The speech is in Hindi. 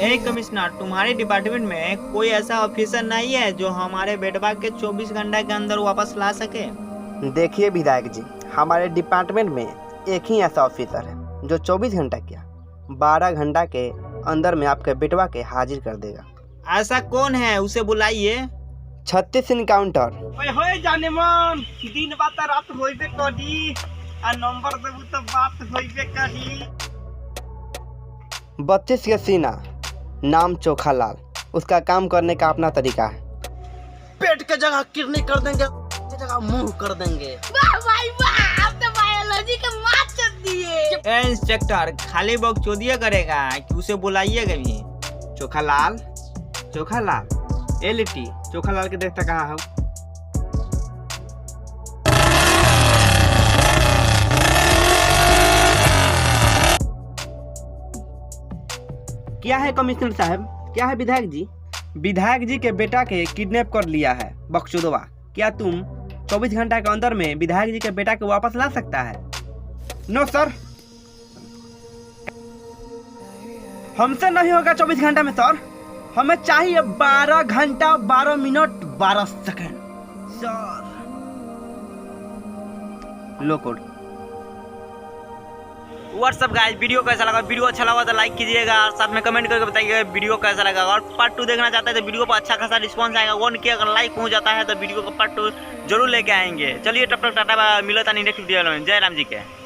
ए कमिश्नर, तुम्हारे डिपार्टमेंट में कोई ऐसा ऑफिसर नहीं है जो हमारे बेटवा के 24 घंटे के अंदर वापस ला सके? देखिए विधायक जी, हमारे डिपार्टमेंट में एक ही ऐसा ऑफिसर है जो 24 घंटा क्या 12 घंटा के अंदर में आपके बेटवा के हाजिर कर देगा। ऐसा कौन है, उसे बुलाइए। 36 इनकाउंटर। होए जाने मन दिन बात रात होइबे करी आ नंबर देबू तो बात होइबे करी। 32 के सीना, नाम चोखा लाल। उसका काम करने का अपना तरीका है। पेट के जगह किडनी कर देंगे, जगह मुंह कर देंगे। वाह भाई वाह, आप तो बायोलॉजी के मास्टर दिए। ए इंस्पेक्टर, खाली बकचोदिया करेगा कि उसे बुलाइएगा भी। चोखा लाल, चोखा लाल, ए लिट्टी, चोखा लाल के देखता कहाँ हो? क्या है कमिश्नर साहब, क्या है विधायक जी? विधायक जी के बेटा के किडनैप कर लिया है बकचोदवा। क्या तुम 24 घंटा के अंदर में विधायक जी के बेटा को वापस ला सकता है? नो सर, हमसे नहीं होगा 24 घंटा में सर। हमें चाहिए 12 घंटा 12 मिनट 12 सेकंड सर। लो कोड। व्हाट्सअप गाइस, वीडियो कैसा लगा? वीडियो अच्छा लगा तो लाइक कीजिएगा और साथ में कमेंट करके बताइएगा वीडियो कैसा लगा। और पार्ट 2 देखना चाहते हैं तो वीडियो पर अच्छा खासा रिस्पांस आएगा। 1K अगर लाइक हो जाता है तो वीडियो का पार्ट 2 जरूर लेके आएंगे। चलिए तब तक टाटा, मिलता नहीं नेक्स्ट वीडियो में। जय राम जी के।